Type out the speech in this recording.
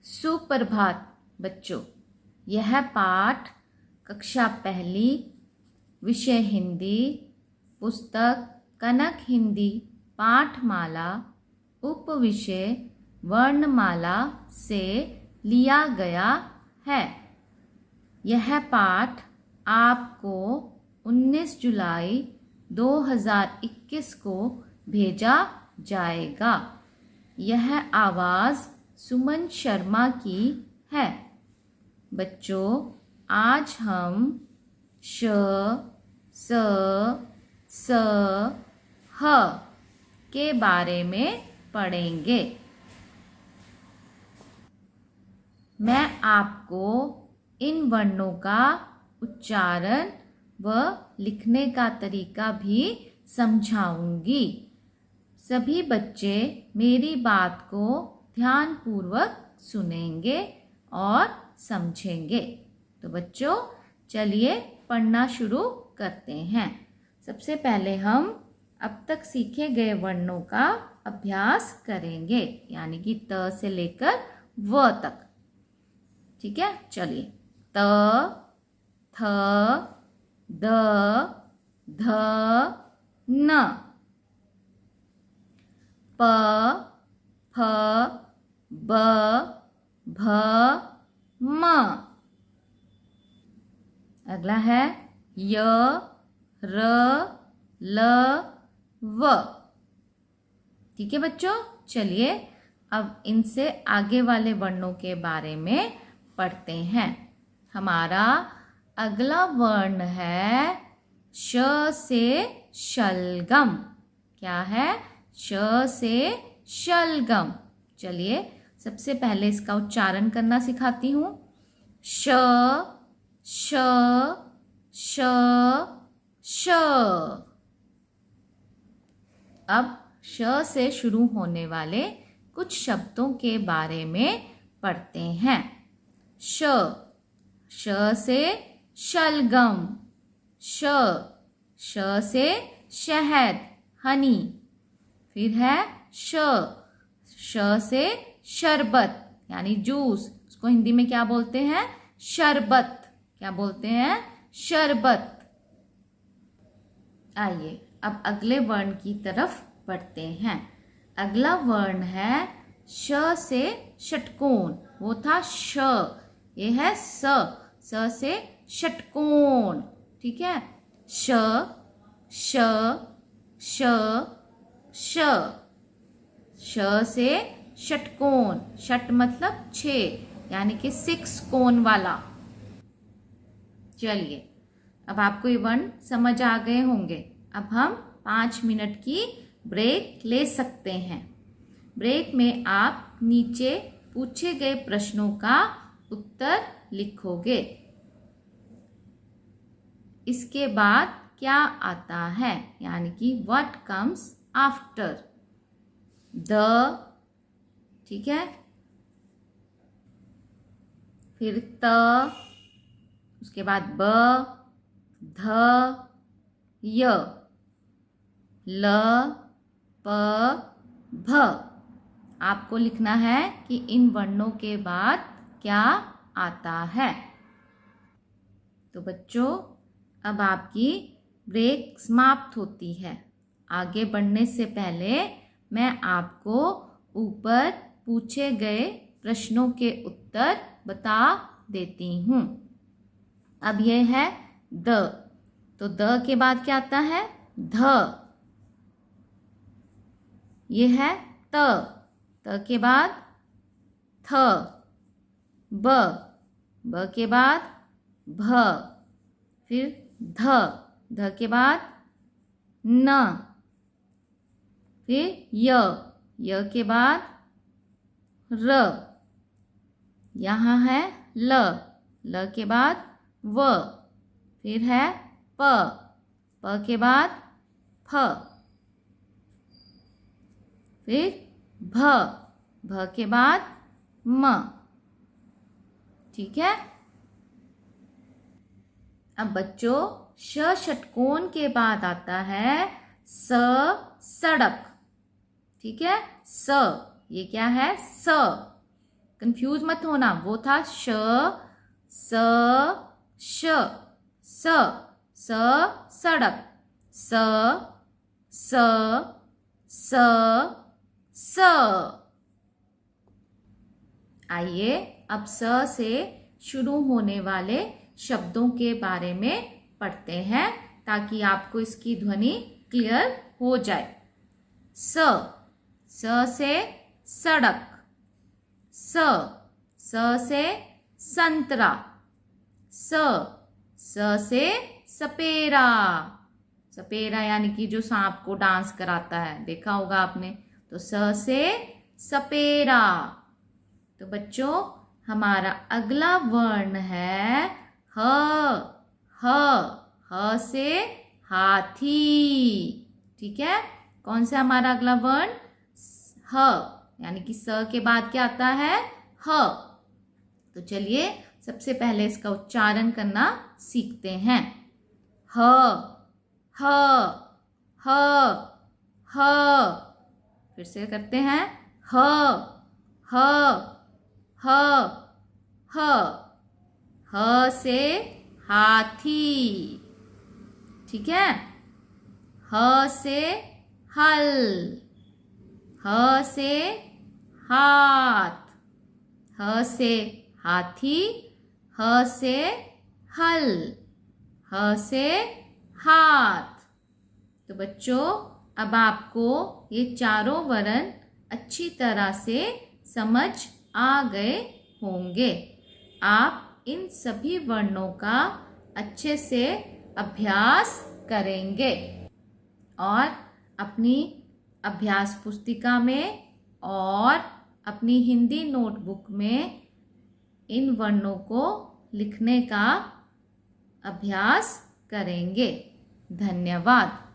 सुप्रभात बच्चों। यह पाठ कक्षा पहली, विषय हिंदी, पुस्तक कनक हिंदी पाठमाला, उपविषय वर्णमाला से लिया गया है। यह पाठ आपको 19 जुलाई 2021 को भेजा जाएगा। यह आवाज़ सुमन शर्मा की है। बच्चों, आज हम श, स, स, ह के बारे में पढ़ेंगे। मैं आपको इन वर्णों का उच्चारण व लिखने का तरीका भी समझाऊंगी। सभी बच्चे मेरी बात को ध्यानपूर्वक सुनेंगे और समझेंगे। तो बच्चों, चलिए पढ़ना शुरू करते हैं। सबसे पहले हम अब तक सीखे गए वर्णों का अभ्यास करेंगे, यानी कि त से लेकर व तक। ठीक है, चलिए। त, थ, द, ध, न। प, फ, ब, भ, म। अगला है य, र, ल, व। ठीक है बच्चों, चलिए अब इनसे आगे वाले वर्णों के बारे में पढ़ते हैं। हमारा अगला वर्ण है श से शलगम। क्या है? श से शलगम। चलिए सबसे पहले इसका उच्चारण करना सिखाती हूँ। श, श, श, श। अब श से शुरू होने वाले कुछ शब्दों के बारे में पढ़ते हैं। श, श से शलगम। श, श से शहद, हनी। फिर है श, श से शरबत यानी जूस। उसको हिंदी में क्या बोलते हैं? शरबत। क्या बोलते हैं? शरबत। आइए अब अगले वर्ण की तरफ बढ़ते हैं। अगला वर्ण है श से षटकोण। वो था श, ये है स। स से षटकोण। ठीक है, श, श, श, श। श से षटकोण। षट मतलब 6, यानी कि 6 कोण वाला। चलिए अब आपको ये वर्ण समझ आ गए होंगे। अब हम 5 मिनट की ब्रेक ले सकते हैं। ब्रेक में आप नीचे पूछे गए प्रश्नों का उत्तर लिखोगे। इसके बाद क्या आता है, यानी कि व्हाट कम्स आफ्टर द। ठीक है, फिर त, उसके बाद ब, ध, य, ल, प, भ। आपको लिखना है कि इन वर्णों के बाद क्या आता है। तो बच्चों, अब आपकी ब्रेक समाप्त होती है। आगे बढ़ने से पहले मैं आपको ऊपर पूछे गए प्रश्नों के उत्तर बता देती हूँ। अब यह है द, तो द के बाद क्या आता है? ध। यह है त, त के बाद थ। ब, ब के बाद भ। फिर ध, ध के बाद न। फिर य के बाद र। यहाँ है ल, ल के बाद व। फिर है प, प के बाद फ। फिर भ, भ के बाद म। ठीक है। अब बच्चों, श षटकोण के बाद आता है स, सड़क। ठीक है, स, ये क्या है? स। कंफ्यूज मत होना, वो था श स श स स सड़क, स स स स। आइए अब स से शुरू होने वाले शब्दों के बारे में पढ़ते हैं ताकि आपको इसकी ध्वनि क्लियर हो जाए। स से सड़क, स से संतरा, स से सपेरा, सपेरा यानी कि जो सांप को डांस कराता है, देखा होगा आपने। तो स से सपेरा। तो बच्चों हमारा अगला वर्ण है ह। ह से हाथी। ठीक है, कौन सा हमारा अगला वर्ण? ह, यानी कि स के बाद क्या आता है? ह। तो चलिए सबसे पहले इसका उच्चारण करना सीखते हैं। ह ह ह ह। फिर से करते हैं। ह ह ह ह। ह से हाथी। ठीक है। ह से हल, ह से हाथ, ह से हाथी, ह से हल, ह से हाथ। तो बच्चों अब आपको ये चारों वर्ण अच्छी तरह से समझ आ गए होंगे। आप इन सभी वर्णों का अच्छे से अभ्यास करेंगे और अपनी अभ्यास पुस्तिका में और अपनी हिंदी नोटबुक में इन वर्णों को लिखने का अभ्यास करेंगे। धन्यवाद।